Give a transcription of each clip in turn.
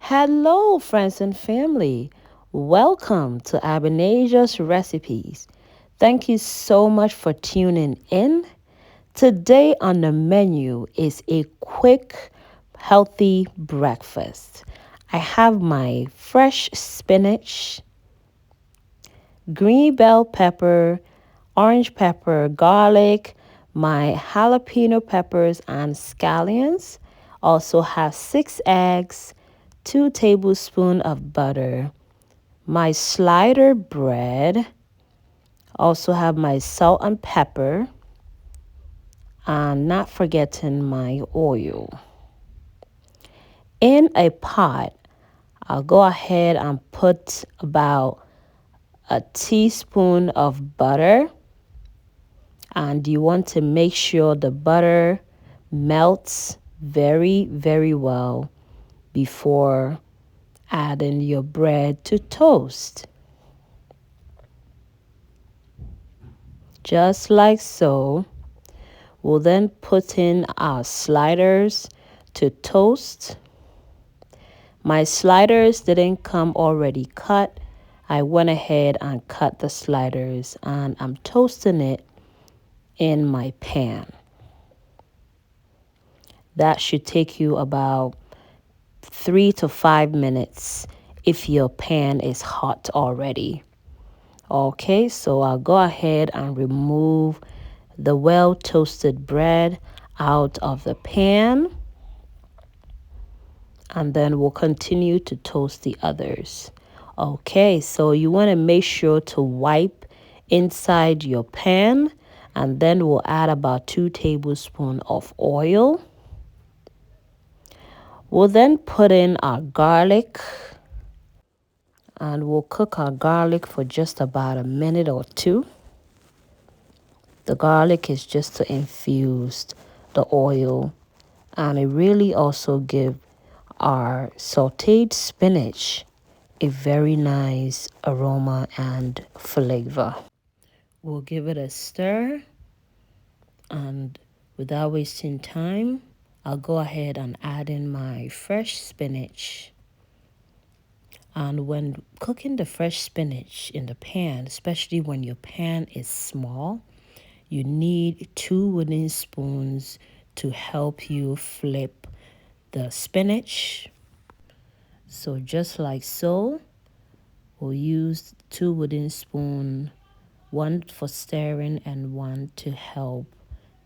Hello, friends and family. Welcome to Abinasia's Recipes. Thank you so much for tuning in. Today on the menu is a quick, healthy breakfast. I have my fresh spinach, green bell pepper, orange pepper, garlic, my jalapeno peppers and scallions. Also have 6 eggs, 2 tablespoons of butter, my slider bread, also have my salt and pepper, and not forgetting my oil. In a pot, I'll go ahead and put about a teaspoon of butter, and you want to make sure the butter melts very well before adding your bread to toast. Just like so. We'll then put in our sliders to toast. My sliders didn't come already cut. I went ahead and cut the sliders and I'm toasting it in my pan. That should take you about 3 to 5 minutes if your pan is hot already. Okay, so I'll go ahead and remove the well toasted bread out of the pan, and then we'll continue to toast the others. Okay, so you want to make sure to wipe inside your pan, and then we'll add about 2 tablespoons of oil. We'll then put in our garlic, and we'll cook our garlic for just about a minute or two. The garlic is just to infuse the oil, and it really also gives our sautéed spinach a very nice aroma and flavor. We'll give it a stir, and without wasting time, I'll go ahead and add in my fresh spinach. And when cooking the fresh spinach in the pan, especially when your pan is small, you need 2 wooden spoons to help you flip the spinach. So just like so, we'll use 2 wooden spoons, one for stirring and one to help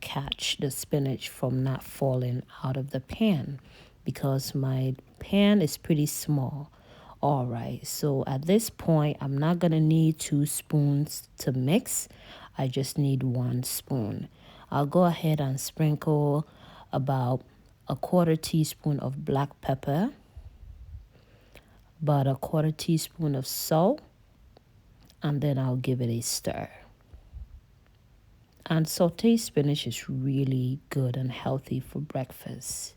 catch the spinach from not falling out of the pan, because my pan is pretty small. All right, so at this point, I'm not gonna need 2 spoons to mix. I just need 1 spoon. I'll go ahead and sprinkle about a 1/4 teaspoon of black pepper, about a 1/4 teaspoon of salt, and then I'll give it a stir. And sauteed spinach is really good and healthy for breakfast.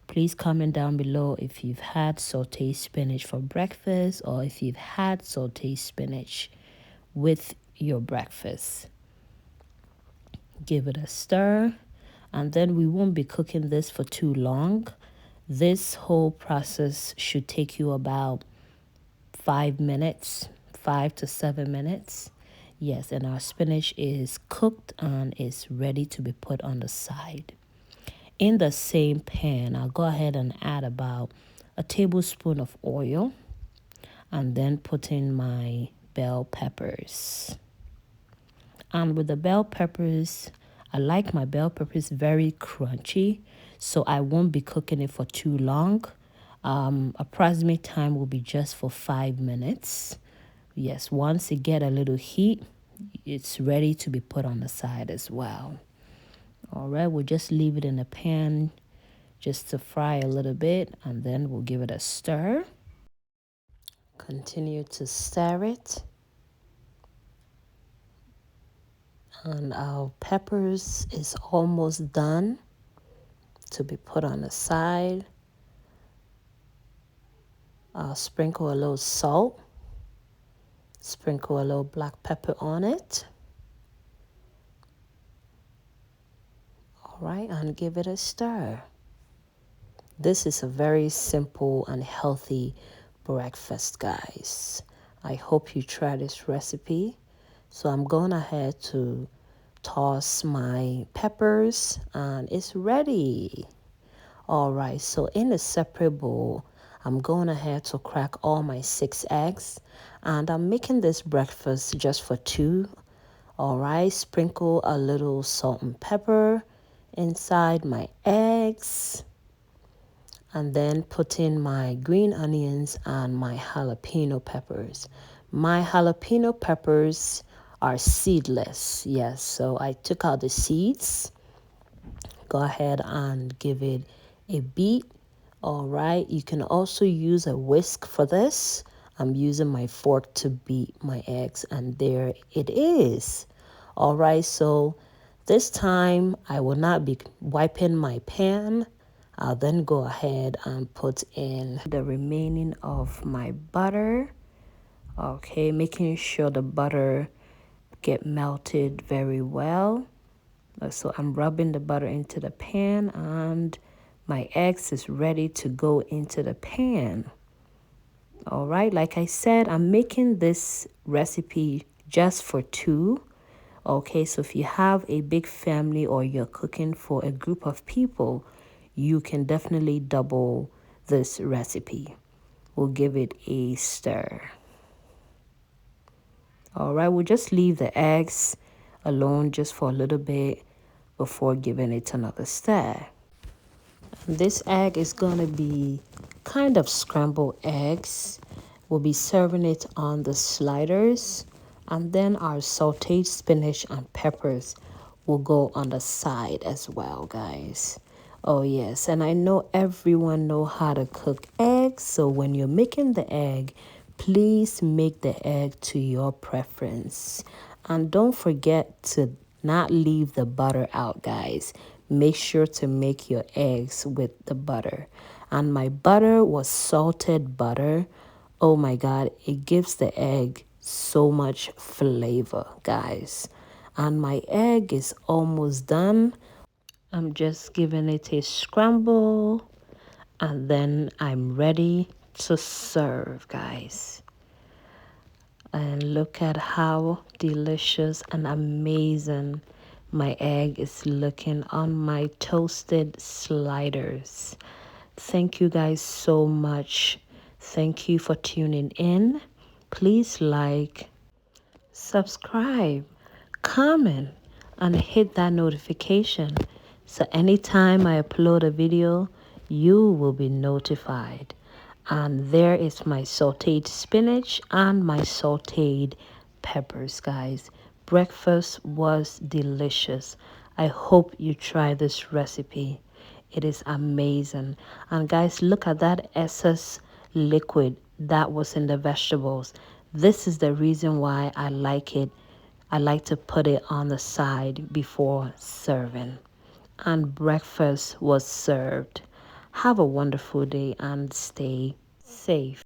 Please comment down below if you've had sauteed spinach for breakfast, or if you've had sauteed spinach with your breakfast. Give it a stir, and then we won't be cooking this for too long. This whole process should take you about 5 minutes, 5 to 7 minutes. Yes, and our spinach is cooked and is ready to be put on the side. In the same pan, I'll go ahead and add about a tablespoon of oil, and then put in my bell peppers. And with the bell peppers, I like my bell peppers very crunchy, so I won't be cooking it for too long. Approximate time will be just for 5 minutes. Yes, once it get a little heat, it's ready to be put on the side as well. All right, we'll just leave it in the pan just to fry a little bit, and then we'll give it a stir. Continue to stir it. And our peppers is almost done to be put on the side. I'll sprinkle a little salt, sprinkle a little black pepper on it. All right, and give it a stir. This is a very simple and healthy breakfast, guys. I hope you try this recipe. So I'm going ahead to toss my peppers and it's ready. All right, so in a separate bowl, I'm going ahead to crack all my 6 eggs, and I'm making this breakfast just for 2. All right, sprinkle a little salt and pepper inside my eggs, and then put in my green onions and my jalapeno peppers. My jalapeno peppers are seedless. Yes, so I took out the seeds. Go ahead and give it a beat. All right, you can also use a whisk for this. I'm using my fork to beat my eggs, and there it is. All right, so this time I will not be wiping my pan. I'll then go ahead and put in the remaining of my butter. Okay, making sure the butter get melted very well. So I'm rubbing the butter into the pan, and my eggs is ready to go into the pan. All right, like I said, I'm making this recipe just for 2. Okay, so if you have a big family or you're cooking for a group of people, you can definitely double this recipe. We'll give it a stir. All right, we'll just leave the eggs alone just for a little bit before giving it another stir. This egg is going to be kind of scrambled eggs. We'll be serving it on the sliders, and then our sautéed spinach and peppers will go on the side as well, guys. Oh yes, and I know everyone know how to cook eggs, so when you're making the egg, please make the egg to your preference. And don't forget to not leave the butter out, guys. Make sure to make your eggs with the butter. And my butter was salted butter. Oh my God, it gives the egg so much flavor, guys. And my egg is almost done. I'm just giving it a scramble, and then I'm ready to serve, guys. And look at how delicious and amazing my egg is looking on my toasted sliders. Thank you guys so much. Thank you for tuning in. Please like, subscribe, comment, and hit that notification so anytime I upload a video, you will be notified. And there is my sautéed spinach and my sautéed peppers, guys. Breakfast was delicious. I hope you try this recipe. It is amazing. And guys, look at that excess liquid that was in the vegetables. This is the reason why I like it. I like to put it on the side before serving. And breakfast was served. Have a wonderful day and stay safe.